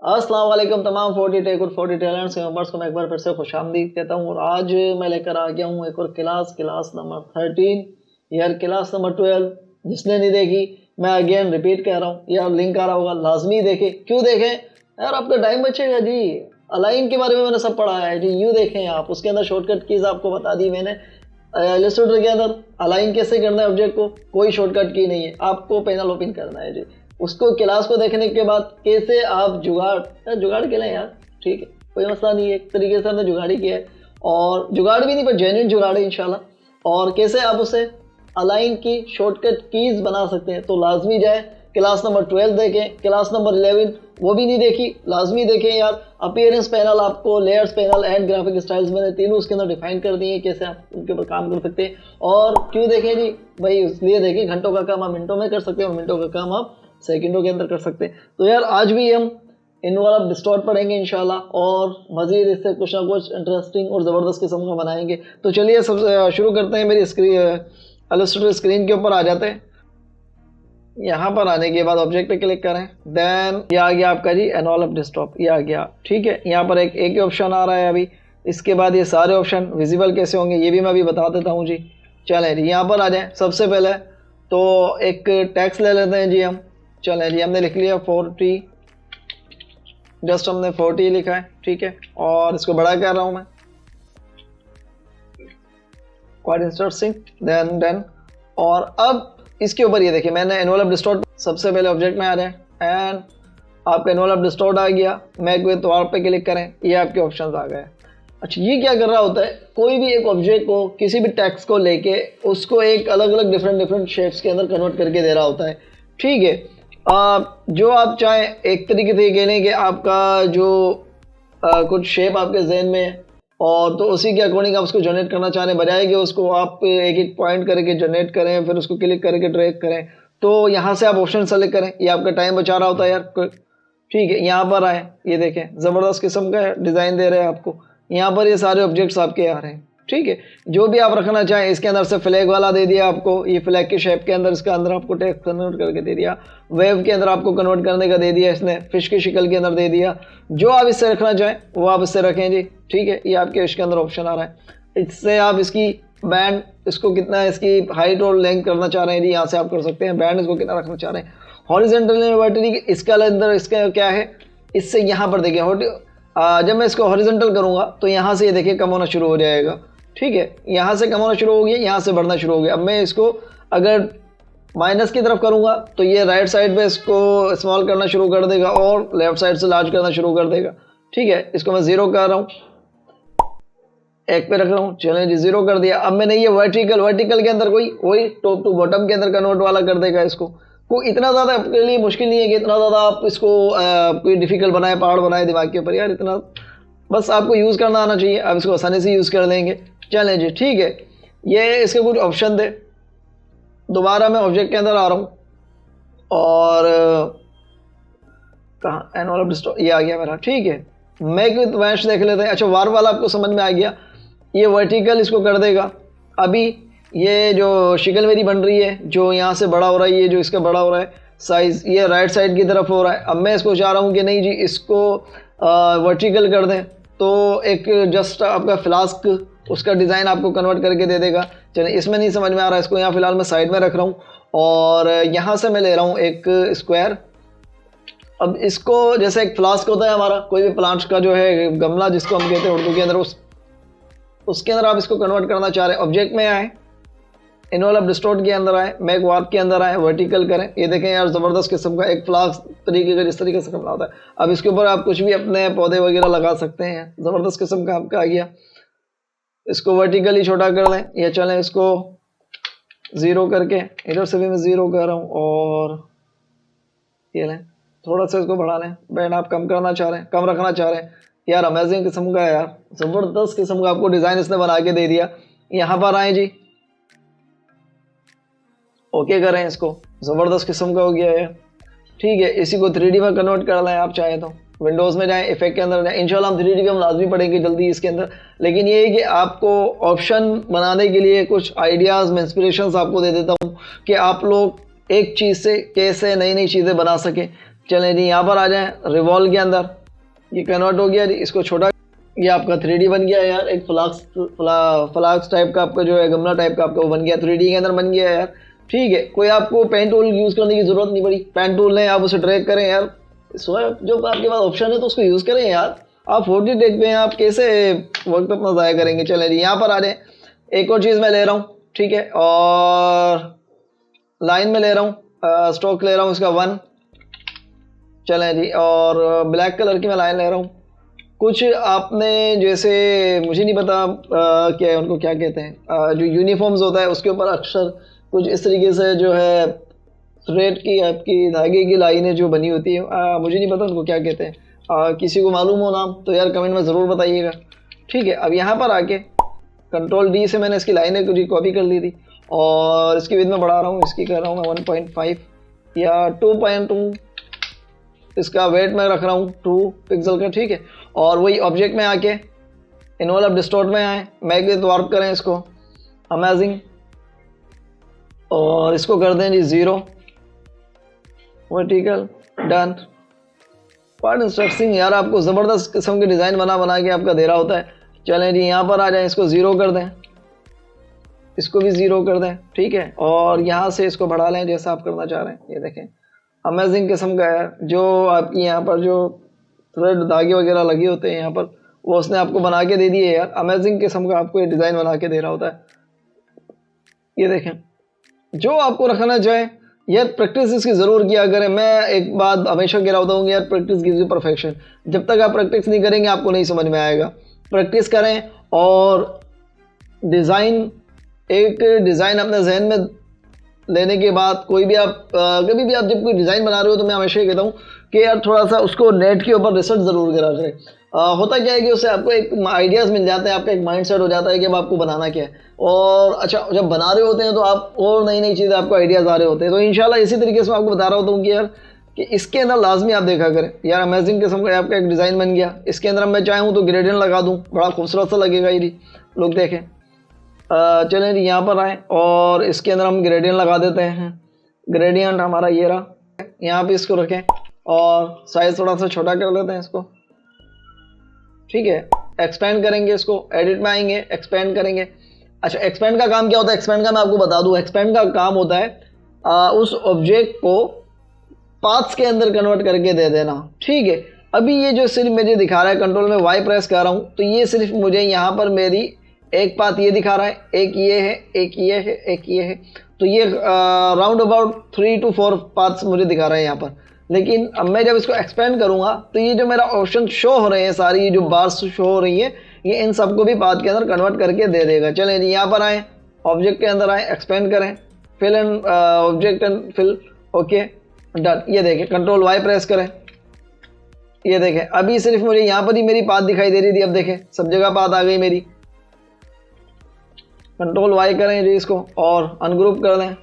अस्सलाम वालेकुम तमाम 40 टेक और 40 टैलेंट्स के मेंबर्स को मैं एक बार फिर से खुशामदीद कहता हूँ। और आज मैं लेकर आ गया हूँ एक और क्लास नंबर 13 यार क्लास नंबर 12। जिसने नहीं देखी मैं अगेन रिपीट कह रहा हूँ यार, लिंक आ रहा होगा, लाजमी देखें। क्यों देखें यार, आपका टाइम बचेगा जी। अलाइन के बारे में मैंने सब पढ़ाया है जी, यूँ देखें आप। उसके अंदर शॉर्टकट कीज आपको बता दी मैंने। इलस्ट्रेटर के अंदर अलाइन कैसे करना है ऑब्जेक्ट को, कोई शॉर्टकट की नहीं है, आपको पैनल ओपन करना है जी। उसको क्लास को देखने के बाद कैसे आप जुगाड़ के लें यार, ठीक है, कोई मसला नहीं है। एक तरीके से हमने जुगाड़ ही किया है, और जुगाड़ भी नहीं पर जेन्युइन जुगाड़ है इंशाल्लाह। और कैसे आप उसे अलाइन की शॉर्टकट कीज बना सकते हैं, तो लाजमी जाए क्लास नंबर 12 देखें। क्लास नंबर 11 वो भी नहीं देखी, लाजमी देखें यार। अपीयरेंस पैनल आपको, layers panel and graphic styles मैंने तीनों उसके अंदर डिफाइन कर दिए, कैसे आप उनके ऊपर काम कर सकते हैं। और क्यों देखें जी भाई, इसलिए देखें घंटों का काम आप मिनटों में कर सकते हैं और मिनटों का काम आप सेकंडों के अंदर कर सकते हैं। तो यार आज भी हम इनवॉल्व डिस्टॉर्ट पढ़ेंगे इंशाल्लाह, और मजीद इससे कुछ ना कुछ इंटरेस्टिंग और ज़बरदस्त किस्म का बनाएंगे। तो चलिए सब शुरू करते हैं। मेरी इलस्ट्रेटर स्क्रीन के ऊपर आ जाते हैं। यहाँ पर आने के बाद ऑब्जेक्ट पे क्लिक करें, देन ये आ गया आपका जी एनवॉल्व डेस्कटॉप, ये आ गया, ठीक है। यहाँ पर एक ही ऑप्शन आ रहा है अभी। इसके बाद ये सारे ऑप्शन विजिबल कैसे होंगे ये भी मैं अभी बता देता हूँ जी। चलें जी यहाँ पर आ जाएं। सबसे पहले तो एक टेक्स्ट ले लेते हैं जी हम। चलें जी, हमने लिख लिया 40, जस्ट हमने 40 लिखा है, ठीक है। और इसको बड़ा कर रहा हूँ मैं, क्वाड इंटरेस्टिंग, देन और अब इसके ऊपर ये देखिए मैंने एनवॉल्व डिस्टॉर्ट सबसे पहले ऑब्जेक्ट में आ जाए, एंड आपका एनवॉल्व डिस्टॉर्ट आ गया। मैक विद वार्प पे क्लिक करें, ये आपके ऑप्शंस आ गए। अच्छा, ये क्या कर रहा होता है, कोई भी एक ऑब्जेक्ट को, किसी भी टेक्स्ट को लेके उसको एक अलग अलग डिफरेंट शेप्स के अंदर कन्वर्ट करके दे रहा होता है, ठीक है। जो आप चाहें एक तरीके से कह लें कि आपका जो कुछ शेप आपके जहन में है, और तो उसी के अकॉर्डिंग आप उसको जनरेट करना चाह रहे हैं, बजाय कि उसको आप एक एक पॉइंट करके जनरेट करें, फिर उसको क्लिक करके ड्रैग करें। तो यहाँ से आप ऑप्शन सेलेक्ट करें, ये आपका टाइम बचा रहा होता है यार, ठीक है। यहाँ पर आए, ये देखें ज़बरदस्त किस्म का डिज़ाइन दे रहे हैं आपको। यहाँ पर ये सारे ऑब्जेक्ट्स आपके आ रहे हैं, ठीक है। जो भी आप रखना चाहें, इसके अंदर से फ्लैग वाला दे दिया आपको, ये फ्लैग के शेप के अंदर, इसके अंदर आपको टेक्स्ट कन्वर्ट करके दे दिया। वेव के अंदर आपको कन्वर्ट करने का दे दिया इसने, फिश की शक्ल के अंदर दे दिया। जो आप इससे रखना चाहें वो आप इससे रखें जी, ठीक है। ये आपके इसके अंदर ऑप्शन आ रहा है। इससे आप इसकी बैंड, इसको कितना इसकी हाइट और लेंथ करना चाह रहे हैं जी, यहाँ से आप कर सकते हैं। बैंड इसको कितना रखना चाह रहे हैं, हॉरिजॉन्टल या वर्टिकल, इसका अंदर इसका क्या है, इससे यहाँ पर देखिए जब मैं इसको हॉरिजॉन्टल करूँगा तो यहाँ से ये देखिए कम होना शुरू हो जाएगा, ठीक है। यहाँ से कम होना शुरू हो गया, यहाँ से बढ़ना शुरू हो गया। अब मैं इसको अगर माइनस की तरफ करूँगा तो ये राइट साइड पे इसको स्मॉल करना शुरू कर देगा और लेफ्ट साइड से लार्ज करना शुरू कर देगा, ठीक है। इसको मैं 0 कर रहा हूँ, एक पे रख रहा हूँ, चलें जी 0 कर दिया। अब मैंने ये वर्टिकल के अंदर वही टॉप टू बॉटम के अंदर कन्वर्ट वाला कर देगा इसको। कोई इतना ज़्यादा आपके लिए मुश्किल नहीं है कि इतना ज़्यादा आप इसको कोई डिफ़िकल्ट बनाए, पहाड़ बनाए दिमाग के ऊपर यार, इतना बस आपको यूज़ करना आना चाहिए, आप इसको आसानी से यूज़ कर लेंगे। चलें जी, ठीक है। ये इसके कुछ ऑप्शन थे। दोबारा मैं ऑब्जेक्ट के अंदर आ रहा हूँ, और कहाँ एनवॉल्व डिस्टॉर्ट, ये आ गया मेरा, ठीक है। मैक विद वैश देख लेते हैं। अच्छा, वार वाला आपको समझ में आ गया, ये वर्टिकल इसको कर देगा। अभी ये जो शिकल मेरी बन रही है, जो यहाँ से बड़ा हो रहा है, ये जो इसका बड़ा हो रहा है साइज़, ये राइट साइड की तरफ हो रहा है। अब मैं इसको चाह रहा हूँ कि नहीं जी इसको वर्टिकल कर दें, तो एक जस्ट आपका फ्लास्क उसका डिज़ाइन आपको कन्वर्ट करके दे देगा। चलिए, इसमें नहीं समझ में आ रहा है, इसको यहाँ फ़िलहाल मैं साइड में रख रहा हूँ, और यहाँ से मैं ले रहा हूँ एक स्क्वायर। अब इसको जैसे एक फ्लास्क होता है हमारा, कोई भी प्लांट्स का जो है गमला जिसको हम कहते हैं उर्दू के अंदर, उसके अंदर आप इसको कन्वर्ट करना चाह रहे हैं। ऑब्जेक्ट में आए, इनवॉल्व डिस्टॉर्ट के अंदर आए, मैक वार्प के अंदर आए, वर्टिकल करें। ये देखें यार ज़बरदस्त किस्म का एक फ्लास्क तरीके का, जिस तरीके से गमला होता है। अब इसके ऊपर आप कुछ भी अपने पौधे वगैरह लगा सकते हैं, ज़बरदस्त किस्म का आपका आ गया। इसको वर्टिकली छोटा कर दें, या चलें इसको 0 करके, इधर से भी मैं 0 कर रहा हूँ, और ये लें थोड़ा सा इसको बढ़ा लें। बैंड आप कम करना चाह रहे हैं, कम रखना चाह रहे हैं यार, अमेजिंग किस्म का है यार, ज़बरदस्त किस्म का आपको डिज़ाइन इसने बना के दे दिया। यहाँ पर आए जी, ओके करें इसको, ज़बरदस्त किस्म का हो गया है, ठीक है। इसी को 3D में कन्वर्ट कर लें आप चाहें तो। विंडोज़ में जाएं, इफेक्ट के अंदर जाएं। इंशाल्लाह हम 3D भी हम लाजमी पढ़ेंगे जल्दी इसके अंदर, लेकिन ये है कि आपको ऑप्शन बनाने के लिए कुछ आइडियाज़ में इंस्पिरेशंस आपको दे देता हूँ कि आप लोग एक चीज़ से कैसे नई नई चीज़ें बना सकें। चलें जी यहाँ पर आ जाएं रिवॉल्व के अंदर, ये कन्वर्ट हो गया जी, इसको छोटा, ये आपका 3D बन गया यार, एक फ्लास्क टाइप का आपका जो है गमला टाइप का आपका वो बन गया, 3D के अंदर बन गया यार। ठीक है, कोई आपको पेन टूल यूज़ करने की ज़रूरत नहीं पड़ी, पेन टूल लें आप उसे ड्रैग करें यार, स्वैप जो आपके पास ऑप्शन है तो उसको यूज़ करें यार। आप 40 टेक पे हैं, आप कैसे वक्त अपना ज़ाया करेंगे। चलें जी यहाँ पर आ जाए, एक और चीज़ मैं ले रहा हूँ, ठीक है, और लाइन में ले रहा हूँ, स्ट्रोक ले रहा हूँ इसका 1। चलें जी, और ब्लैक कलर की मैं लाइन ले रहा हूँ। कुछ आपने जैसे मुझे नहीं पता क्या है उनको क्या कहते हैं, जो यूनिफॉर्म्स होता है उसके ऊपर अक्सर कुछ इस तरीके से जो है थ्रेड की आपकी धागे की लाइनें जो बनी होती है, मुझे नहीं पता उनको क्या कहते हैं, किसी को मालूम हो नाम तो यार कमेंट में ज़रूर बताइएगा। ठीक है, अब यहाँ पर आके कंट्रोल डी से मैंने इसकी लाइनें कुछ कॉपी कर ली थी और इसकी विड्थ में बढ़ा रहा हूँ, इसकी कर रहा हूँ मैं 1.5 या 2.2, इसका वेट मैं रख रहा हूँ 2 पिक्सल का। ठीक है, और वही ऑब्जेक्ट में आके इन्वॉल्व डिस्टॉर्ट में आए, मैग विद वार्प करें इसको, अमेजिंग, और इसको कर दें जी 0, वर्टिकल, डन। पार्ट इंस्ट्रक्टिंग यार आपको ज़बरदस्त किस्म के डिज़ाइन बना बना के आपका दे रहा होता है। चलें जी यहाँ पर आ जाएं, इसको 0 कर दें, इसको भी 0 कर दें। ठीक है, और यहाँ से इसको बढ़ा लें जैसा आप करना चाह रहे हैं। ये देखें अमेजिंग किस्म का है, जो आपकी यहाँ पर जो थ्रेड धागे वगैरह लगे होते हैं यहाँ पर वो उसने आपको बना के दे दिए यार, अमेजिंग किस्म का आपको ये डिज़ाइन बना के दे रहा होता है। ये देखें, जो आपको रखना चाहे यार, प्रैक्टिस इसकी ज़रूर किया करें। मैं एक बात हमेशा कह रहा होता हूँ यार, प्रैक्टिस गिव्स यू परफेक्शन। जब तक आप प्रैक्टिस नहीं करेंगे आपको नहीं समझ में आएगा। प्रैक्टिस करें और डिज़ाइन, एक डिज़ाइन अपने जहन में लेने के बाद कोई भी आप कभी भी आप जब कोई डिज़ाइन बना रहे हो तो मैं हमेशा ये कहता हूँ कि यार थोड़ा सा उसको नेट के ऊपर रिसर्च ज़रूर करा करें। होता क्या है कि उससे आपको एक आइडियाज़ मिल जाते हैं, आपका एक माइंड सेट हो जाता है कि अब आपको बनाना क्या है। और अच्छा, जब बना रहे होते हैं तो आप और नई नई चीज़ें आपको आइडियाज़ आ रहे होते हैं। तो इंशाल्लाह इसी तरीके से मैं आपको बता रहा होता हूँ कि यार कि इसके अंदर लाजमी आप देखा करें यार, अमेजिंग किस्म का आपका एक डिज़ाइन बन गया। इसके अंदर मैं चाहूँ तो ग्रेडियंट लगा दूँ, बड़ा खूबसूरत सा लगेगा ये, लोग देखें। चलें जी यहाँ पर आएँ और इसके अंदर हम ग्रेडियंट लगा देते हैं। ग्रेडियंट हमारा ये रहा, यहाँ पे इसको रखें और साइज़ थोड़ा सा छोटा कर देते हैं इसको। ठीक है, एक्सपेंड करेंगे इसको, एडिट में आएंगे, एक्सपेंड करेंगे। अच्छा, एक्सपेंड का काम क्या होता है? एक्सपेंड का मैं आपको बता दूं, एक्सपेंड का काम होता है उस ऑब्जेक्ट को पाथ्स के अंदर कन्वर्ट करके दे देना। ठीक है, अभी ये जो सिर्फ मुझे दिखा रहा है, कंट्रोल में वाई प्रेस कर रहा हूँ तो ये सिर्फ मुझे यहाँ पर मेरी एक पाथ ये दिखा रहा है, एक ये है, एक ये है, एक ये है। तो ये राउंड अबाउट 3 to 4 पाथ्स मुझे दिखा रहा है यहाँ पर। लेकिन अब मैं जब इसको एक्सपेंड करूँगा तो ये जो मेरा ऑप्शन शो हो रहे हैं, सारी ये जो बार्स शो हो रही है, ये इन सबको भी पाथ के अंदर कन्वर्ट करके दे देगा। चलें जी यहाँ पर आएँ, ऑब्जेक्ट के अंदर आएँ, एक्सपेंड करें, fill and object and fill, okay done. ये देखें, कंट्रोल वाई प्रेस करें, ये देखें अभी सिर्फ मुझे यहाँ पर ही मेरी पाथ दिखाई दे रही थी, अब देखें सब जगह पाथ आ गई मेरी। कंट्रोल वाई करें जी इसको और अनग्रुप कर दें।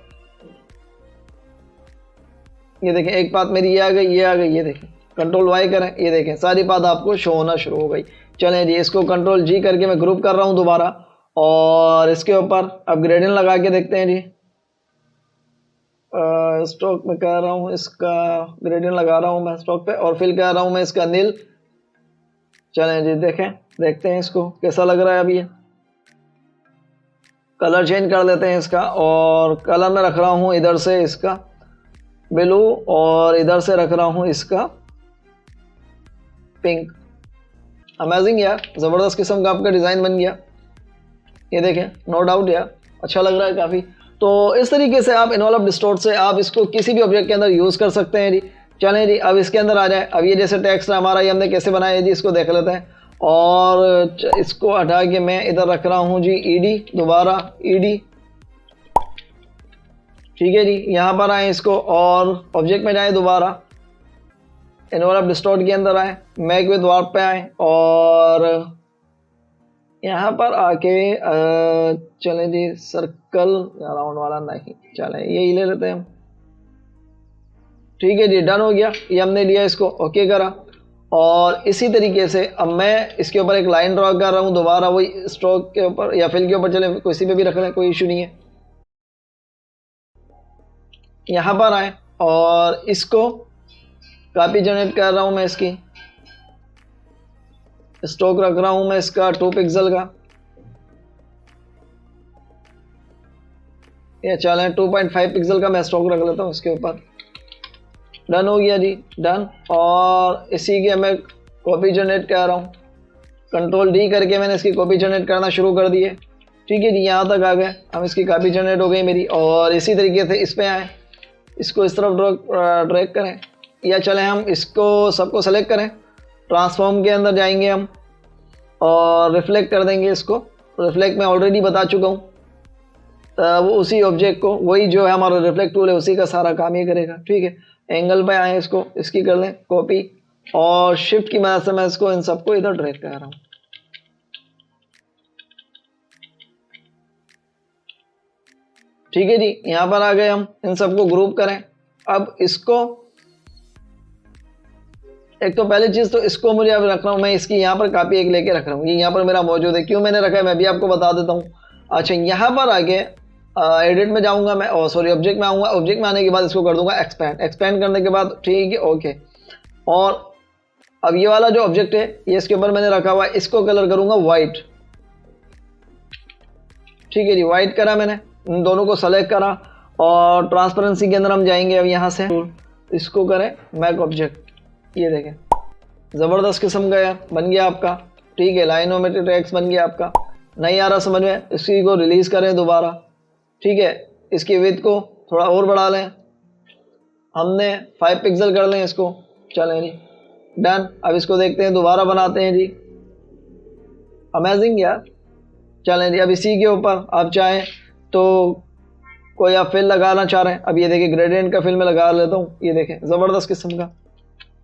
ये देखें एक पाथ मेरी ये आ गई, ये आ गई, ये देखें कंट्रोल वाई करें, ये देखें सारी पाथ आपको शो होना शुरू हो गई। चलें जी इसको कंट्रोल जी करके मैं ग्रुप कर रहा हूँ दोबारा और इसके ऊपर अब ग्रेडियंट लगा के देखते हैं जी। स्ट्रोक में कर रहा हूँ, इसका ग्रेडियंट लगा रहा हूँ मैं स्ट्रोक पे और फिल कर रहा हूँ मैं इसका नील। चलें जी देखें, देखते हैं इसको कैसा लग रहा है। अभी ये कलर चेंज कर देते हैं इसका और कलर में रख रहा हूँ इधर से इसका ब्लू और इधर से रख रहा हूँ इसका पिंक। अमेजिंग यार, ज़बरदस्त किस्म का आपका डिज़ाइन बन गया। ये देखें, नो डाउट यार अच्छा लग रहा है काफ़ी। तो इस तरीके से आप इन्वॉल्व डिस्टॉर्ट से आप इसको किसी भी ऑब्जेक्ट के अंदर यूज़ कर सकते हैं जी। चलें जी अब इसके अंदर आ जाए। अब ये जैसे टेक्स्ट हमारा ये हमने कैसे बनाया है जी, इसको देख लेते हैं। और इसको हटा के मैं इधर रख रहा हूँ जी ईडी, दोबारा ईडी। ठीक है जी, यहाँ पर आए इसको और ऑब्जेक्ट में जाए, दोबारा इन्वॉल्व डिस्टॉर्ट के अंदर आए, मैग विद वार्प पे आए और यहाँ पर आके चलें जी सर्कल राउंड वाला नहीं, चलें यही ले लेते हैं हम। ठीक है जी, डन हो गया, ये हमने लिया, इसको ओके करा। और इसी तरीके से अब मैं इसके ऊपर एक लाइन ड्रॉ कर रहा हूँ, दोबारा वही स्ट्रोक के ऊपर या फिल के ऊपर, चले किसी पे भी रख लें, कोई इशू नहीं है। यहाँ पर आए और इसको कॉपी जनरेट कर रहा हूँ मैं इसकी, स्टॉक रख रहा हूँ मैं इसका 2 पिक्सल का, ये चलें 2.5 पिक्सल का मैं स्टॉक रख लेता हूँ इसके ऊपर। डन हो गया जी, डन। और इसी के मैं कॉपी जनरेट कर रहा हूँ, कंट्रोल डी करके मैंने इसकी कॉपी जनरेट करना शुरू कर दी है। ठीक है जी, यहाँ तक आ गए, अब इसकी कॉपी जनरेट हो गई मेरी। और इसी तरीके से इस पे आए, इसको इस तरफ ड्रैग करें, या चले हम इसको सबको सेलेक्ट करें, ट्रांसफॉर्म के अंदर जाएंगे हम और रिफ्लेक्ट कर देंगे इसको। रिफ्लेक्ट मैं ऑलरेडी बता चुका हूँ, वो उसी ऑब्जेक्ट को, वही जो है हमारा रिफ्लेक्ट टूल है उसी का सारा काम ये करेगा। ठीक है, एंगल पे आए, इसको इसकी कर लें कॉपी, और शिफ्ट की मदद से मैं इसको इन सबको इधर ड्रैग कर रहा हूँ। ठीक है जी, यहां पर आ गए हम, इन सबको ग्रुप करें। अब इसको एक तो पहली चीज तो इसको मुझे अब रख रहा हूं मैं, इसकी यहाँ पर कॉपी एक लेके रख रहा हूँ, ये यहाँ पर मेरा मौजूद है। क्यों मैंने रखा है मैं भी आपको बता देता हूँ। अच्छा, यहाँ पर आगे एडिट में जाऊंगा मैं, और सॉरी ऑब्जेक्ट में आऊंगा, ऑब्जेक्ट में आने के बाद इसको कर दूंगा एक्सपैंड। एक्सपैंड करने के बाद ठीक है, ओके। और अब ये वाला जो ऑब्जेक्ट है ये इसके ऊपर मैंने रखा हुआ है, इसको कलर करूंगा व्हाइट। ठीक है जी, व्हाइट करा मैंने, इन दोनों को सेलेक्ट करा और ट्रांसपेरेंसी के अंदर हम जाएंगे। अब यहाँ से इसको करें मैक ऑब्जेक्ट, ये देखें ज़बरदस्त किस्म का यार बन गया आपका। ठीक है, लाइनोमेट्रिक टेक्स्ट बन गया आपका। नहीं आ रहा समझ में, इसी को रिलीज करें दोबारा। ठीक है, इसकी विड्थ को थोड़ा और बढ़ा लें, हमने 5 पिक्सल कर लें इसको। चलें जी, डन। अब इसको देखते हैं, दोबारा बनाते हैं जी, अमेजिंग यार। चलें जी, अब इसी के ऊपर आप चाहें तो कोई आप फिल लगाना चाह रहे हैं, अब ये देखिए ग्रेडियंट का फिल मैं लगा लेता हूँ। ये देखें ज़बरदस्त किस्म का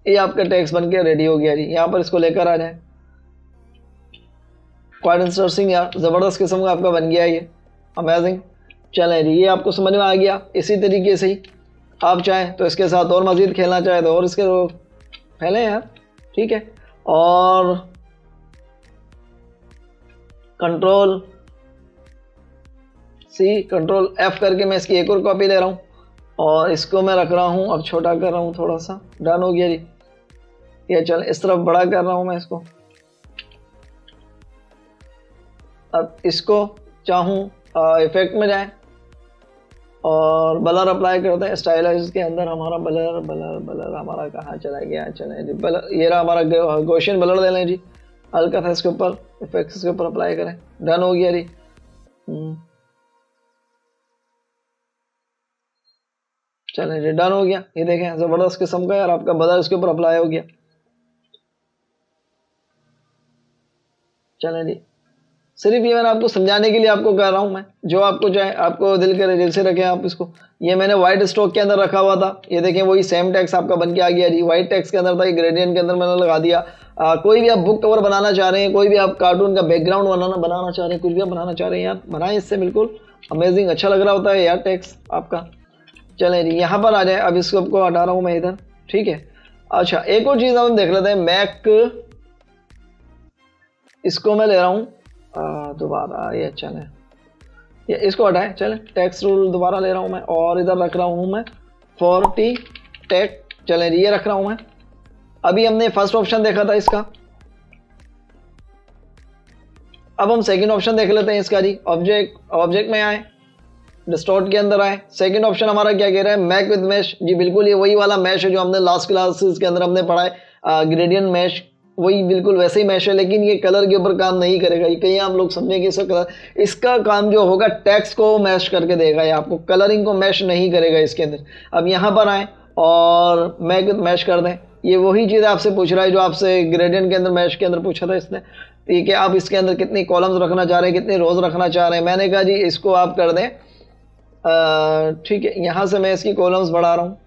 ये आपका टेक्स्ट बन के रेडी हो गया जी। यहाँ पर इसको लेकर आ जाए, क्वाड इंटरेस्टिंग यार, ज़बरदस्त किस्म का आपका बन गया ये, अमेजिंग। चलें जी, ये आपको समझ में आ गया। इसी तरीके से ही आप चाहें तो इसके साथ और मज़ीद खेलना चाहें तो और इसके खेलें यार। ठीक है, और कंट्रोल सी कंट्रोल एफ करके मैं इसकी एक और कॉपी ले रहा हूँ और इसको मैं रख रहा हूँ, अब छोटा कर रहा हूँ थोड़ा सा। डन हो गया जी। ये चल इस तरफ बड़ा कर रहा हूँ मैं इसको। अब इसको चाहूँ इफेक्ट में जाएं और ब्लर अप्लाई करते हैं। स्टाइलाइज के अंदर हमारा ब्लर ब्लर ब्लर हमारा कहाँ चला गया, चले जी ब्लर, ये रहा हमारा गॉसियन ब्लर ले लें जी, हल्का था इसके ऊपर, इफेक्ट्स के ऊपर अप्लाई करें। डन हो गया जी। चलें जी, डन हो गया। ये देखें ज़बरदस्त किस्म का यार आपका ब्लर इसके ऊपर अप्लाई हो गया। चलें जी, सिर्फ ये मैंने आपको समझाने के लिए आपको कह रहा हूँ मैं, जो आपको चाहे आपको दिल करे दिल से रखें आप इसको। ये मैंने व्हाइट स्टॉक के अंदर रखा हुआ था, ये देखें वही सेम टेक्स्ट आपका बन के आ गया जी। व्हाइट टेक्स्ट के अंदर था, ये ग्रेडियंट के अंदर मैंने लगा दिया। कोई भी आप बुक कवर बनाना चाह रहे हैं, कोई भी आप कार्टून का बैकग्राउंड बनाना चाह रहे हैं, कुछ भी आप बनाना चाह रहे हैं यार, बनाएं इससे, बिल्कुल अमेजिंग अच्छा लग रहा होता है यार टेक्स्ट आपका। चलें जी, यहाँ पर आ जाए। अब इसको आपको हटा रहा हूँ मैं इधर। ठीक है, अच्छा एक और चीज़ हम देख लेते हैं, मैक इसको मैं ले रहा हूँ दोबारा, ये चलें ये इसको हटाएं। चलें टेक्स्ट रूल दोबारा ले रहा हूँ मैं और इधर रख रहा हूँ मैं 40 टेक। चलें ये रख रहा हूँ मैं। अभी हमने फर्स्ट ऑप्शन देखा था इसका, अब हम सेकंड ऑप्शन देख लेते हैं इसका जी। ऑब्जेक्ट में आए, डिस्टॉर्ट के अंदर आए। सेकंड ऑप्शन हमारा क्या कह रहा है, मैक विद मैश जी। बिल्कुल ये वही वाला मैश है जो हमने लास्ट क्लासेस के अंदर हमने पढ़ा है, ग्रेडियंट मैश, वही बिल्कुल वैसे ही मैश है, लेकिन ये कलर के ऊपर काम नहीं करेगा। ये कहीं आप लोग समझेंगे इसका काम जो होगा टेक्स्ट को मैश करके देगा, ये आपको कलरिंग को मैश नहीं करेगा इसके अंदर। अब यहाँ पर आए और मैक विद मैश कर दें। ये वही चीज़ आपसे पूछ रहा है जो आपसे ग्रेडियंट के अंदर मैश के अंदर पूछा था इसने। ठीक है, आप इसके अंदर कितनी कॉलम्स रखना चाह रहे हैं, कितने रोज रखना चाह रहे हैं। मैंने कहा जी इसको आप कर दें, ठीक है, यहाँ से मैं इसकी कॉलम्स बढ़ा रहा हूँ,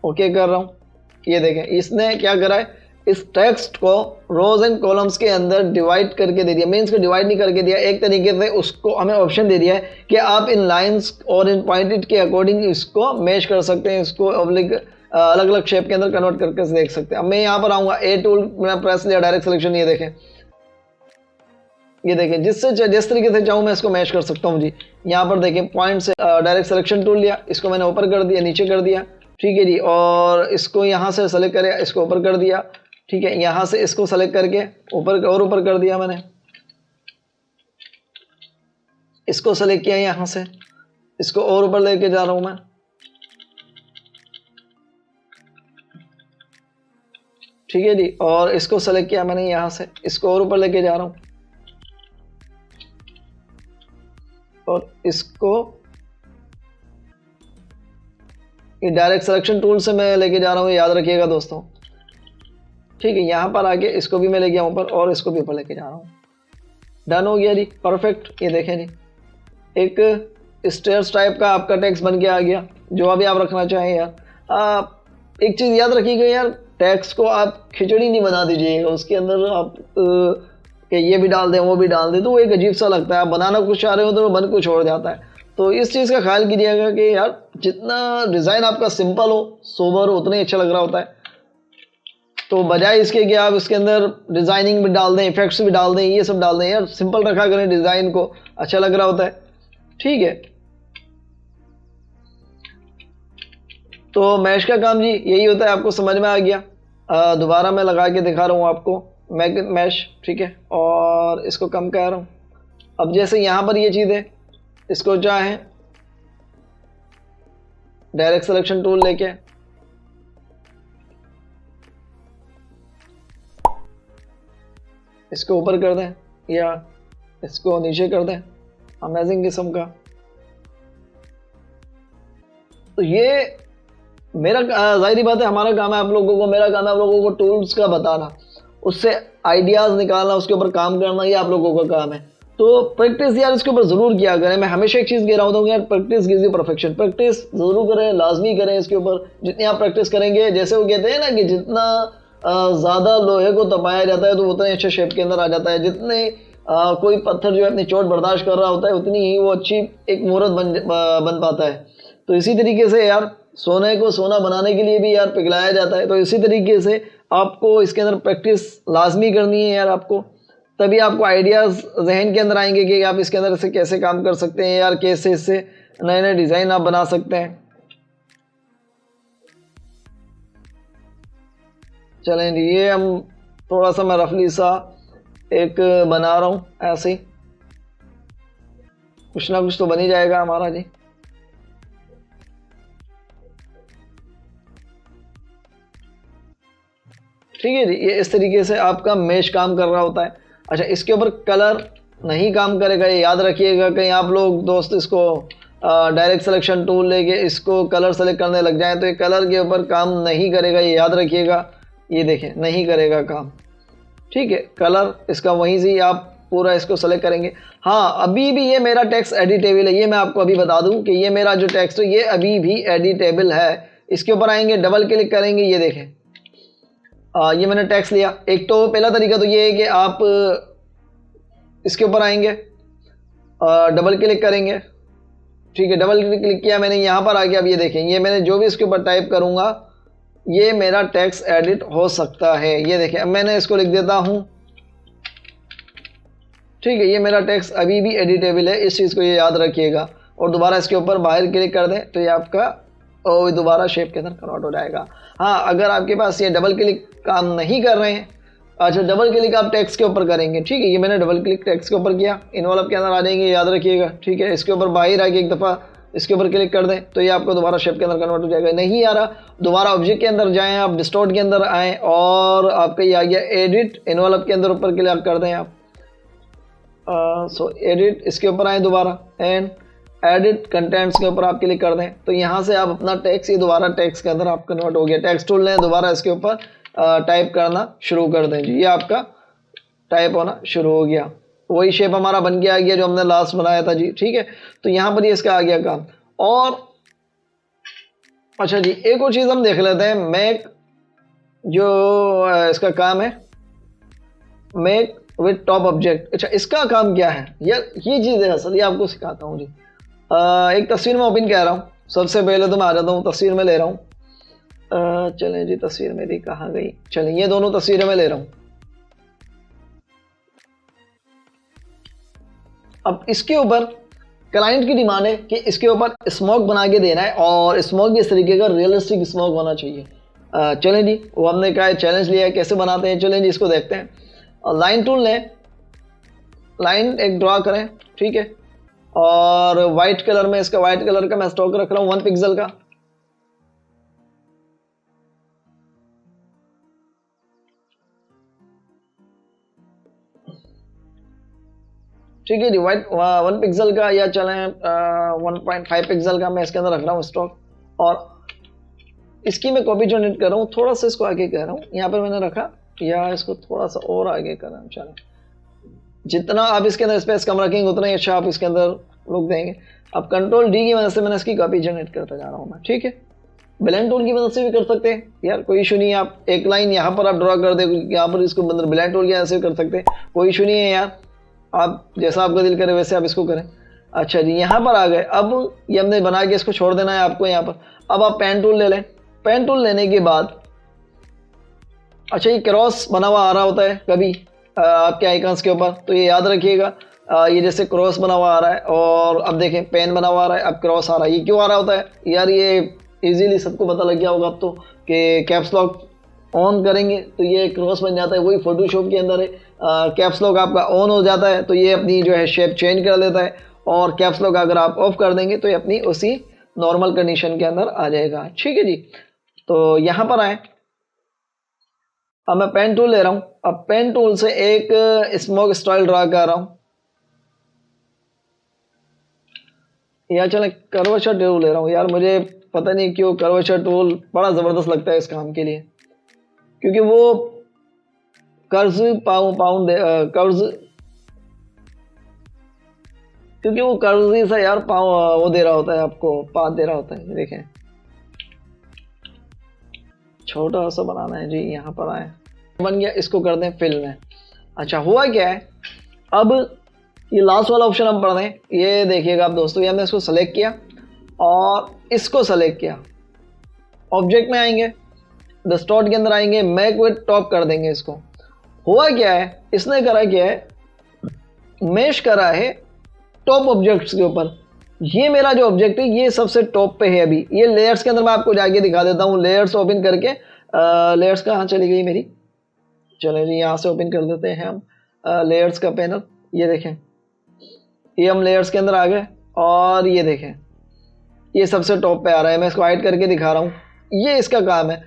ओके कर रहा हूँ। ये देखें इसने क्या करा है, इस टेक्स्ट को रोज एंड कॉलम्स के अंदर डिवाइड करके दे दिया। मीन्स को डिवाइड नहीं करके दिया, एक तरीके से उसको हमें ऑप्शन दे दिया है कि आप इन लाइंस और इन पॉइंटेड के अकॉर्डिंग इसको मैच कर सकते हैं, इसको अलग अलग शेप के अंदर कन्वर्ट करके देख सकते हैं। अब मैं यहाँ पर आऊँगा, ए टूल मैंने प्रेस लिया, डायरेक्ट सिलेक्शन। ये देखें जिस तरीके से चाहूँ मैं इसको मैच कर सकता हूँ जी। यहाँ पर देखें पॉइंट से डायरेक्ट सिलेक्शन टूल लिया, इसको मैंने ऊपर कर दिया, नीचे कर दिया। ठीक है जी। और इसको यहाँ से सेलेक्ट करें, इसको ऊपर कर दिया, ठीक है। यहाँ से इसको सेलेक्ट करके ऊपर और ऊपर कर दिया मैंने, इसको सेलेक्ट किया यहाँ से, इसको और ऊपर लेके जा रहा हूं मैं, ठीक है जी। और इसको सेलेक्ट किया मैंने यहाँ से, इसको और ऊपर लेके जा रहा हूं, और इसको ये डायरेक्ट सिलेक्शन टूल से मैं लेके जा रहा हूँ, याद रखिएगा दोस्तों, ठीक है। यहाँ पर आके इसको भी मैं ले गया ऊपर और इसको भी ऊपर लेके जा रहा हूँ। डन हो गया जी, परफेक्ट। ये देखें जी, एक स्टेयर्स टाइप का आपका टेक्स्ट बन के आ गया, जो अभी आप रखना चाहें यार। एक चीज़ याद रखिएगा यार, टेक्स्ट को आप खिचड़ी नहीं बना दीजिएगा, उसके अंदर आप कि ये भी डाल दें वो भी डाल दें, तो वो एक अजीब सा लगता है। आप बनाना कुछ चाह रहे हो तो वो बन कुछ और जाता है। तो इस चीज़ का ख्याल कीजिएगा कि यार जितना डिज़ाइन आपका सिंपल हो, सोबर हो, उतना ही अच्छा लग रहा होता है। तो बजाय इसके कि आप इसके अंदर डिज़ाइनिंग भी डाल दें, इफेक्ट्स भी डाल दें, ये सब डाल दें, यार सिंपल रखा करें डिज़ाइन को, अच्छा लग रहा होता है, ठीक है। तो मैश का काम जी यही होता है, आपको समझ में आ गया। दोबारा मैं लगा के दिखा रहा हूँ आपको मैश, ठीक है। और इसको कम कर रहा हूँ। अब जैसे यहाँ पर ये चीज़ है, इसको चाहें डायरेक्ट सिलेक्शन टूल लेके इसको ऊपर कर दें या इसको नीचे कर दें, अमेजिंग किस्म का। तो ये मेरा जाहिर बात है हमारा काम है आप लोगों को, मेरा काम है आप लोगों को टूल्स का बताना, उससे आइडियाज़ निकालना, उसके ऊपर काम करना, ये आप लोगों का काम है। तो प्रैक्टिस यार इसके ऊपर ज़रूर किया करें। मैं हमेशा एक चीज़ कह रहा होता हूँ यार, practice gives you perfection. Practice ज़रूर करें, लाजमी करें इसके ऊपर। जितनी आप प्रैक्टिस करेंगे, जैसे वो कहते हैं ना कि जितना ज़्यादा लोहे को तपाया जाता है तो उतने अच्छे शेप के अंदर आ जाता है। जितने कोई पत्थर जो है अपनी चोट बर्दाश्त कर रहा होता है, उतनी ही वो अच्छी एक मूर्त बन पाता है। तो इसी तरीके से यार सोने को सोना बनाने के लिए भी यार पिघलाया जाता है। तो इसी तरीके से आपको इसके अंदर प्रैक्टिस लाजमी करनी है यार आपको, तभी आपको आइडियाज़ जहन के अंदर आएंगे कि आप इसके अंदर से कैसे काम कर सकते हैं यार, कैसे इससे नए नए डिज़ाइन आप बना सकते हैं। चलें जी, ये हम थोड़ा सा मैं रफली सा एक बना रहा हूँ, ऐसे ही कुछ ना कुछ तो बन ही जाएगा हमारा जी। ठीक है जी, ये इस तरीके से आपका मैश काम कर रहा होता है। अच्छा, इसके ऊपर कलर नहीं काम करेगा, ये याद रखिएगा। कहीं आप लोग दोस्त इसको डायरेक्ट सिलेक्शन टूल लेके इसको कलर सेलेक्ट करने लग जाएं तो ये कलर के ऊपर काम नहीं करेगा, ये याद रखिएगा। ये देखें, नहीं करेगा काम, ठीक है। कलर इसका वहीं से आप पूरा इसको सेलेक्ट करेंगे। हाँ, अभी भी ये मेरा टेक्स्ट एडिटेबल है, ये मैं आपको अभी बता दूं कि ये मेरा जो टेक्स्ट है ये अभी भी एडिटेबल है। इसके ऊपर आएंगे, डबल क्लिक करेंगे, ये देखें ये मैंने टेक्स्ट लिया। एक तो पहला तरीका तो ये है कि आप इसके ऊपर आएंगे, डबल क्लिक करेंगे, ठीक है। डबल क्लिक किया मैंने, यहाँ पर आ गया। अब ये देखें, ये मैंने जो भी इसके ऊपर टाइप करूँगा ये मेरा टेक्स्ट एडिट हो सकता है। ये देखें, अब मैंने इसको लिख देता हूँ, ठीक है। ये मेरा टेक्स्ट अभी भी एडिटेबल है, इस चीज़ को ये याद रखिएगा। और दोबारा इसके ऊपर बाहर क्लिक कर दें तो ये आपका और दोबारा शेप के अंदर कन्वर्ट हो जाएगा। हाँ, अगर आपके पास ये डबल क्लिक काम नहीं कर रहे हैं, अच्छा डबल क्लिक आप टेक्स्ट के ऊपर करेंगे, ठीक है। ये मैंने डबल क्लिक टेक्स्ट के ऊपर किया, इन्वॉल्व के अंदर आ जाएंगे, याद रखिएगा, ठीक है। इसके ऊपर बाहर आके एक दफ़ा इसके ऊपर क्लिक कर दें तो ये आपको दोबारा शेप के अंदर कन्वर्ट हो जाएगा। नहीं आ रहा, दोबारा ऑब्जेक्ट के अंदर जाएँ, आप डिस्टॉर्ट के अंदर आएँ और आपका ये आ गया एडिट, इन्वॉल्व के अंदर ऊपर क्लिक कर दें आप। सो एडिट, इसके ऊपर आए दोबारा एंड एडिट कंटेंट्स के ऊपर आप क्लिक कर दें तो यहाँ से आप अपना टेक्स्ट, ये दोबारा टेक्स्ट के अंदर आप कन्वर्ट हो गया। टेक्स्ट टूल लें, दोबारा इसके ऊपर टाइप करना शुरू कर दें जी, ये आपका टाइप होना शुरू हो गया। वही शेप हमारा बन के आ गया जो हमने लास्ट बनाया था जी, ठीक है। तो यहाँ पर ये इसका आ गया काम। और अच्छा जी, एक और चीज़ हम देख लेते हैं, मैक जो इसका काम है, मैक विद टॉप ऑब्जेक्ट। अच्छा, इसका काम क्या है यार, ये चीज़ है असल, ये आपको सिखाता हूँ जी। एक तस्वीर में ओपन कर रहा हूँ। सबसे पहले तो मैं आ जाता हूँ, तस्वीर में ले रहा हूँ। चलें जी, तस्वीर मेरी कहाँ गई, चलें ये दोनों तस्वीरें मैं ले रहा हूँ। अब इसके ऊपर क्लाइंट की डिमांड है कि इसके ऊपर स्मोक बना के देना है और स्मोक भी इस तरीके का रियलिस्टिक स्मोक होना चाहिए। चलें जी, वो हमने क्या चैलेंज लिया है, कैसे बनाते हैं, चलें जी इसको देखते हैं। और लाइन टूल लें, लाइन एक ड्रा करें, ठीक है, और वाइट कलर में, इसका वाइट कलर का मैं स्टॉक रख रहा हूँ 1 पिक्सल का। ठीक है जी, वाइट 1 पिक्सल का, या चलें 1.5 पिक्सल का मैं इसके अंदर रख रहा हूँ स्टॉक। और इसकी मैं कॉपी जनरेट कर रहा हूँ, थोड़ा सा इसको आगे कर रहा हूँ, यहाँ पर मैंने रखा, या इसको थोड़ा सा और आगे कर रहा हूँ। चलें, जितना आप इसके अंदर स्पेस कम रखेंगे उतना ही अच्छा आप इसके अंदर लुक देंगे। अब कंट्रोल डी की मदद से मैंने इसकी कॉपी जनरेट करता जा रहा हूँ मैं, ठीक है। ब्लेंड टूल की मदद से भी कर सकते हैं यार, कोई इशू नहीं है। आप एक लाइन यहाँ पर आप ड्रॉ कर दे, यहाँ पर इसको अंदर ब्लेंड टूल की मदद से भी कर सकते हैं, कोई इशू नहीं है यार। आप जैसा आपका दिल करे वैसे आप इसको करें। अच्छा जी, यहाँ पर आ गए। अब ये हमने बना के इसको छोड़ देना है आपको यहाँ पर। अब आप पेन टूल ले लें। पेन टूल लेने के बाद, अच्छा, ये क्रॉस बना हुआ आ रहा होता है कभी आपके आइकन्स के ऊपर, तो ये याद रखिएगा। ये जैसे क्रॉस बना हुआ आ रहा है, और अब देखें पेन बना हुआ आ रहा है, अब क्रॉस आ रहा है। ये क्यों आ रहा होता है यार, ये इजीली सबको पता लग गया होगा अब तो, कि कैप्स लॉक ऑन करेंगे तो ये क्रॉस बन जाता है। वही फोटोशॉप के अंदर है, कैप्स लॉक आपका ऑन हो जाता है तो ये अपनी जो है शेप चेंज कर देता है, और कैप्स लॉक अगर आप ऑफ कर देंगे तो ये अपनी उसी नॉर्मल कंडीशन के अंदर आ जाएगा। ठीक है जी, तो यहाँ पर आए। अब मैं पेन टूल ले रहा हूँ। अब पेन टूल से एक स्मोक स्टाइल ड्रा कर रहा हूँ, या चले कर्वेचर टूल ले रहा हूँ। यार मुझे पता नहीं क्यों कर्वेचर टूल बड़ा ज़बरदस्त लगता है इस काम के लिए, क्योंकि वो कर्ज कर्ज, क्योंकि वो कर्ज सा यार वो दे रहा होता है आपको, पाथ दे रहा होता है। देखें, छोटा सा बनाना है जी। यहाँ पर आए, बन गया, इसको कर दें फिल में। अच्छा, हुआ क्या है, अब ये लास्ट वाला ऑप्शन हम पढ़ दें। ये देखिएगा आप दोस्तों, ये हमने इसको सेलेक्ट किया और इसको सेलेक्ट किया। ऑब्जेक्ट में आएंगे, द स्टॉट के अंदर आएंगे, मैक विथ टॉप कर देंगे इसको। हुआ क्या है, इसने करा क्या है, मेश करा है टॉप ऑब्जेक्ट्स के ऊपर। ये मेरा जो ऑब्जेक्ट है ये सबसे टॉप पे है। अभी ये लेयर्स के अंदर मैं आपको जाके दिखा देता हूँ। लेयर्स ओपन करके, लेयर्स कहाँ चली गई मेरी, चलो जी यहाँ से ओपन कर देते हैं हम लेयर्स का पैनल। ये देखें, ये हम लेयर्स के अंदर आ गए, और ये देखें ये सबसे टॉप पे आ रहा है। मैं इसको हाइड करके दिखा रहा हूँ। ये इसका काम है,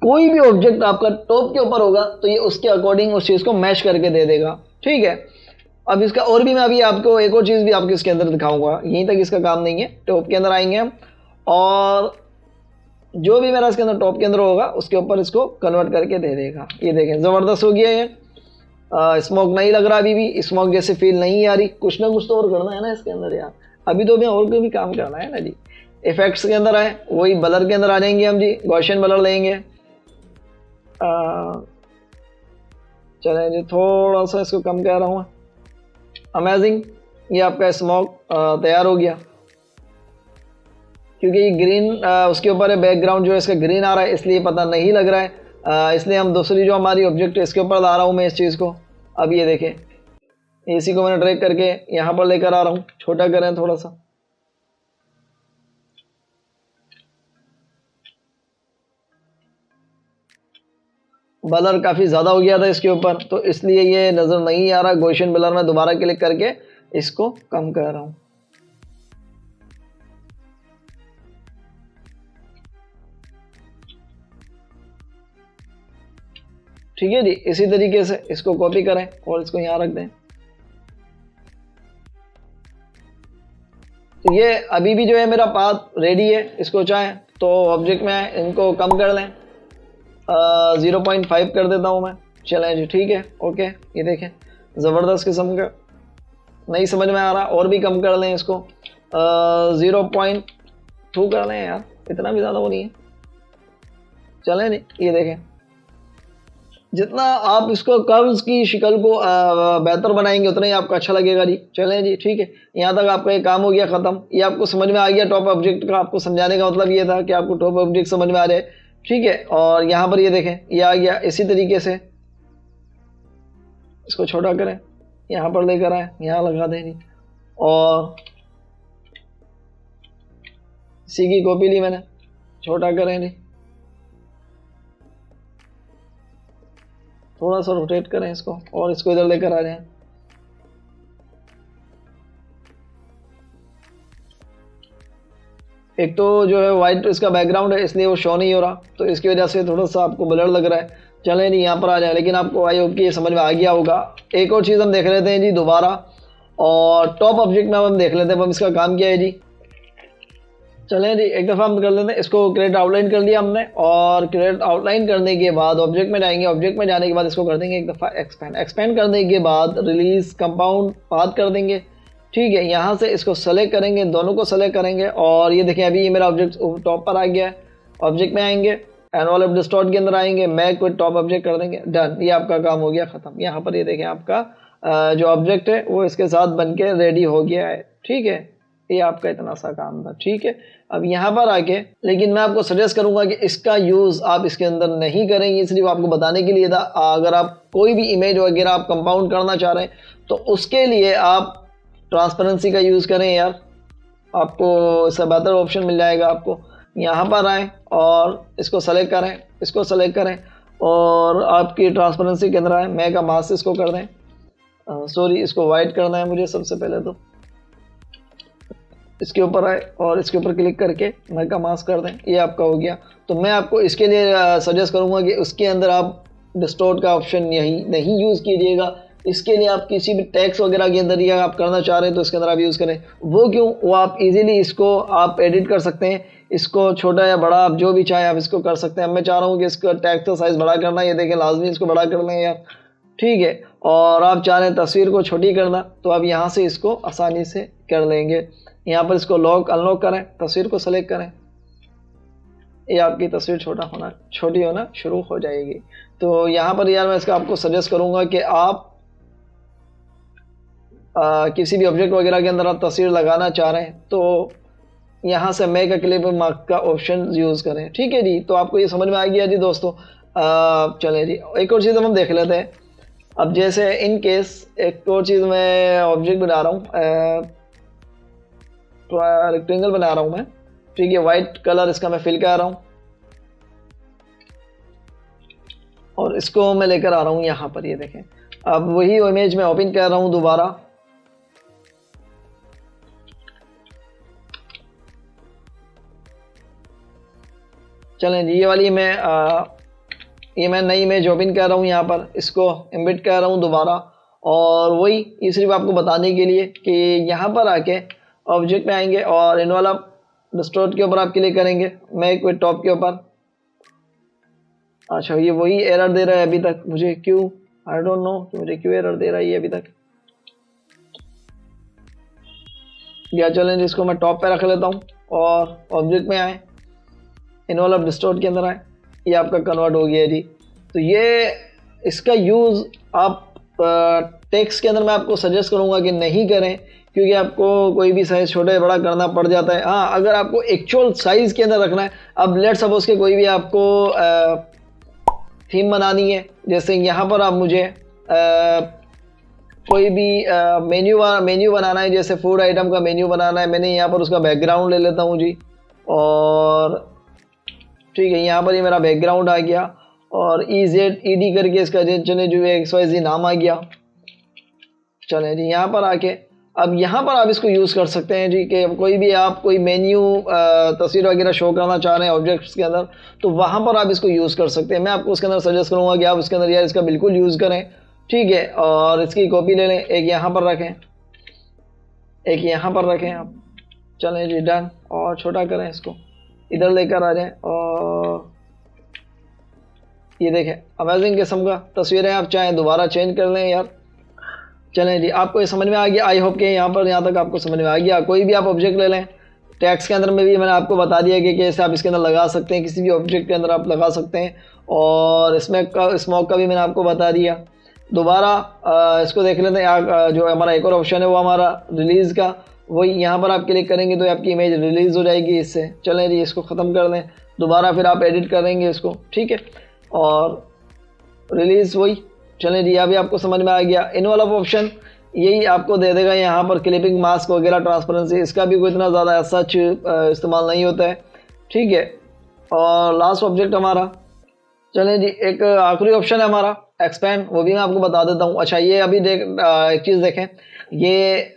कोई भी ऑब्जेक्ट आपका टॉप के ऊपर होगा तो ये उसके अकॉर्डिंग उस चीज़ को मैच करके दे देगा। ठीक है, अब इसका और भी मैं अभी आपको एक और चीज़ भी आपको इसके अंदर दिखाऊंगा। यहीं तक इसका काम नहीं है। टॉप के अंदर आएंगे हम, और जो भी मेरा इसके अंदर टॉप के अंदर होगा उसके ऊपर इसको कन्वर्ट करके दे देगा। ये देखें, ज़बरदस्त हो गया ये। स्मोक नहीं लग रहा, अभी भी स्मोक जैसे फील नहीं आ रही। कुछ ना कुछ तो और करना है ना इसके अंदर यार, अभी तो हमें और कोई भी काम करना है ना जी। इफेक्ट्स के अंदर आए, वही ब्लर के अंदर आ जाएंगे हम जी। गॉसियन ब्लर लेंगे, चलें जी, थोड़ा सा इसको कम कर रहा हूँ। अमेजिंग, ये आपका स्मोक तैयार हो गया। क्योंकि ये ग्रीन उसके ऊपर है, बैकग्राउंड जो है इसका ग्रीन आ रहा है, इसलिए पता नहीं लग रहा है। इसलिए हम दूसरी जो हमारी ऑब्जेक्ट है इसके ऊपर ला रहा हूँ मैं इस चीज़ को। अब ये देखें, इसी को मैंने ड्रैग करके यहाँ पर लेकर आ रहा हूँ। छोटा करें थोड़ा सा, ब्लर काफ़ी ज़्यादा हो गया था इसके ऊपर, तो इसलिए ये नज़र नहीं आ रहा। गॉसियन ब्लर में दोबारा क्लिक करके इसको कम कर रहा हूँ। ठीक है जी, इसी तरीके से इसको कॉपी करें और इसको यहाँ रख दें। तो ये अभी भी जो है मेरा पाथ रेडी है। इसको चाहें तो ऑब्जेक्ट में इनको कम कर लें, 0.5 कर देता हूँ मैं। चलें जी, ठीक है, ओके। ये देखें, ज़बरदस्त किस्म का, नहीं समझ में आ रहा, और भी कम कर लें इसको, 0.2 कर लें यार, इतना भी ज़्यादा वो नहीं है। चलें जी, ये देखें, जितना आप इसको कर्व्स की शक्ल को बेहतर बनाएंगे उतना ही आपको अच्छा लगेगा जी। चलें जी, ठीक है, यहाँ तक आपका ये काम हो गया ख़त्म। ये आपको समझ में आ गया। टॉप ऑब्जेक्ट का आपको समझाने का मतलब ये था कि आपको टॉप ऑब्जेक्ट समझ में आ रहे, ठीक है। और यहाँ पर ये देखें, ये आ गया। इसी तरीके से इसको छोटा करें, यहाँ पर लेकर आए, यहाँ लगा दें, और इसी की कॉपी ली मैंने, छोटा करें जी, थोड़ा सा रोटेट करें इसको और इसको इधर लेकर आ जाएं। एक तो जो है वाइट इसका बैकग्राउंड है इसलिए वो शो नहीं हो रहा, तो इसकी वजह से थोड़ा सा आपको ब्लर लग रहा है। चलें नहीं यहाँ पर आ जाए, लेकिन आपको आई होप कि ये समझ में आ गया होगा। एक और चीज़ हम देख लेते हैं जी दोबारा, और टॉप ऑब्जेक्ट में हम देख लेते हैं अब इसका काम क्या है जी। चलें जी एक दफ़ा हम कर लेते हैं इसको। क्रिएट आउटलाइन कर लिया हमने, और क्रिएट आउटलाइन करने के बाद ऑब्जेक्ट में जाएंगे। ऑब्जेक्ट में जाने के बाद इसको कर देंगे एक दफ़ा एक्सपेंड। एक्सपेंड करने के बाद रिलीज कंपाउंड पाथ कर देंगे। ठीक है, यहाँ से इसको सेलेक्ट करेंगे, दोनों को सेलेक्ट करेंगे, और ये देखें अभी ये मेरा ऑब्जेक्ट टॉप पर आ गया है। ऑब्जेक्ट में आएंगे, एनवेलप डिस्टॉर्ट के अंदर आएंगे, मैक विद टॉप ऑब्जेक्ट कर देंगे, डन। ये आपका काम हो गया ख़त्म। यहाँ पर ये देखें आपका जो ऑब्जेक्ट है वो इसके साथ बन के रेडी हो गया है। ठीक है, ये आपका इतना सा काम था। ठीक है, अब यहाँ पर आके, लेकिन मैं आपको सजेस्ट करूंगा कि इसका यूज़ आप इसके अंदर नहीं करेंगे, सिर्फ आपको बताने के लिए था। अगर आप कोई भी इमेज वगैरह आप कंपाउंड करना चाह रहे हैं तो उसके लिए आप ट्रांसपेरेंसी का यूज़ करें यार, आपको इससे बेहतर ऑप्शन मिल जाएगा। आपको यहाँ पर आएँ और इसको सेलेक्ट करें, इसको सेलेक्ट करें, और आपकी ट्रांसपेरेंसी के अंदर आए, मैं का मास्क इसको कर दें, सॉरी इसको वाइट करना है मुझे सबसे पहले। तो इसके ऊपर आए और इसके ऊपर क्लिक करके मैं का मास्क कर दें, ये आपका हो गया। तो मैं आपको इसके लिए सजेस्ट करूंगा कि उसके अंदर आप डिस्टॉर्ट का ऑप्शन यही नहीं यूज़ कीजिएगा। इसके लिए आप किसी भी टेक्स्ट वगैरह के अंदर या आप करना चाह रहे हैं तो इसके अंदर आप यूज़ करें। वो क्यों, वो आप इजीली इसको आप एडिट कर सकते हैं, इसको छोटा या बड़ा आप जो भी चाहें आप इसको कर सकते हैं। अब मैं चाह रहा हूँ कि इसका टेक्स्ट का साइज़ बड़ा करना, ये देखें लाजमी इसको बड़ा कर लें यार। ठीक है, और आप चाह रहे हैं तस्वीर को छोटी करना तो आप यहाँ से इसको आसानी से कर लेंगे। यहाँ पर इसको लॉक अनलॉक करें, तस्वीर को सेलेक्ट करें, ये आपकी तस्वीर छोटी होना शुरू हो जाएगी। तो यहाँ पर यार मैं इसका आपको सजेस्ट करूँगा कि आप किसी भी ऑब्जेक्ट वगैरह के अंदर आप तस्वीर लगाना चाह रहे हैं तो यहाँ से मेक अ क्लिप मार्क का ऑप्शन यूज़ करें। ठीक है जी, तो आपको ये समझ में आ गया जी दोस्तों। चलें जी एक और चीज़ हम देख लेते हैं। अब जैसे इन केस एक और चीज़ मैं ऑब्जेक्ट बना रहा हूँ, रेक्टेंगल बना रहा हूँ मैं। ठीक है, वाइट कलर इसका मैं फिल कर रहा हूँ और इसको मैं लेकर आ रहा हूँ यहाँ पर, ये देखें। अब वही इमेज मैं ओपन कर रहा हूँ दोबारा, चलें जी ये वाली ये मैं नई इमेज ओपन कर रहा हूँ यहाँ पर, इसको एम्बेड कर रहा हूँ दोबारा। और वही ये सिर्फ आपको बताने के लिए कि यहाँ पर आके ऑब्जेक्ट में आएंगे और एनवेलप डिस्टॉर्ट के ऊपर आप क्लिक करेंगे, मैक विद टॉप के ऊपर। अच्छा ये वही एरर दे रहा है अभी तक, मुझे क्यों, आई डोंट नो कि मुझे क्यों एरर दे रहा है ये अभी तक। या चलें इसको मैं टॉप पे रख लेता हूँ और ऑब्जेक्ट में आए, एनवेलप डिस्टॉर्ट के अंदर आए, ये आपका कन्वर्ट हो गया है जी। तो ये इसका यूज़ आप टेक्स्ट के अंदर मैं आपको सजेस्ट करूँगा कि नहीं करें, क्योंकि आपको कोई भी साइज़ छोटा बड़ा करना पड़ जाता है। हाँ अगर आपको एक्चुअल साइज़ के अंदर रखना है, अब लेट सपोज के कोई भी आपको थीम बनानी है, जैसे यहाँ पर आप मुझे कोई भी मेन्यू बनाना है, जैसे फूड आइटम का मेन्यू बनाना है, मैंने यहाँ पर उसका बैकग्राउंड ले लेता हूँ जी। और ठीक है, यहाँ पर ये मेरा बैकग्राउंड आ गया और EZED करके इसका चले जो XYZ नाम आ गया। चले जी यहाँ पर आके अब यहाँ पर आप इसको यूज़ कर सकते हैं जी, कि कोई भी आप कोई मेन्यू तस्वीर वगैरह शो करना चाह रहे हैं ऑब्जेक्ट्स के अंदर, तो वहाँ पर आप इसको यूज़ कर सकते हैं। मैं आपको उसके अंदर सजेस्ट करूँगा कि आप उसके अंदर यार इसका बिल्कुल यूज़ करें। ठीक है, और इसकी कॉपी ले लें, एक यहाँ पर रखें, एक यहाँ पर रखें आप। चलें जी डन, और छोटा करें इसको, इधर लेकर आ जाएं और ये देखें अमेजिंग किस्म का तस्वीरें आप चाहें दोबारा चेंज कर लें यार। चलें जी आपको ये समझ में आ गया, आई होप कि यहाँ तक आपको समझ में आ गया। कोई भी आप ऑब्जेक्ट ले लें, टैक्स के अंदर में भी मैंने आपको बता दिया कि कैसे आप इसके अंदर लगा सकते हैं, किसी भी ऑब्जेक्ट के अंदर आप लगा सकते हैं। और स्मोक का भी मैंने आपको बता दिया। दोबारा इसको देख लेते हैं, जो हमारा एक और ऑप्शन है वो हमारा रिलीज़ का, वही यहाँ पर आप क्लिक करेंगे तो आपकी इमेज रिलीज़ हो जाएगी इससे। चलें जी इसको ख़त्म कर दें, दोबारा फिर आप एडिट करेंगे इसको। ठीक है, और रिलीज़ वही। चलें जी अभी आपको समझ में आ गया। एनवेलप ऑप्शन यही आपको दे देगा यहाँ पर क्लिपिंग मास्क वगैरह ट्रांसपेरेंसी, इसका भी कोई इतना ज़्यादा सच इस्तेमाल नहीं होता है, ठीक है। और लास्ट ऑब्जेक्ट हमारा, चलें जी, एक आखिरी ऑप्शन है हमारा एक्सपेंड, वो भी मैं आपको बता देता हूँ। अच्छा ये अभी एक चीज़ देखें, ये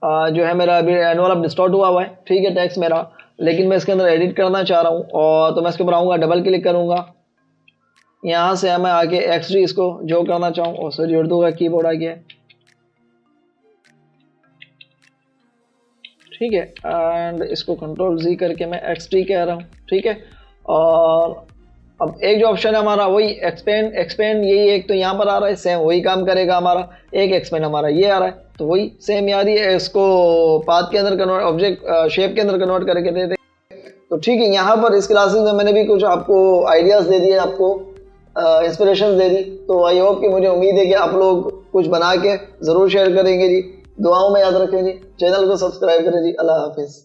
जो है मेरा अभी एनुअल अब डिस्टॉर्ट हुआ है, ठीक है, टेक्स्ट मेरा, लेकिन मैं इसके अंदर एडिट करना चाह रहा हूँ, और तो मैं इसके ऊपर आऊँगा, डबल क्लिक करूँगा, यहाँ से मैं आके एक्स3 इसको जो करना चाहूँ, और सर जोड़ दूंगा, कीबोर्ड आ गया, ठीक है। एंड इसको कंट्रोल जी करके मैं एक्स3 कह रहा हूँ, ठीक है। और अब एक जो ऑप्शन है हमारा वही एक्सपेंड, यही एक तो यहाँ पर आ रहा है, सेम वही काम करेगा हमारा। एक एक्सपेंड हमारा ये आ रहा है, तो वही सेम यार ये इसको पाथ के अंदर कन्वर्ट, ऑब्जेक्ट शेप के अंदर कन्वर्ट करके दे दे। तो ठीक है, यहाँ पर इस क्लासेस में मैंने भी कुछ आपको आइडियाज़ दे दिए, आपको इंस्पिरेशन दे दी। तो आई होप कि, मुझे उम्मीद है कि आप लोग कुछ बना के ज़रूर शेयर करेंगे जी। दुआओं में याद रखें जी, चैनल को सब्सक्राइब करें जी। अल्लाह हाफिज़।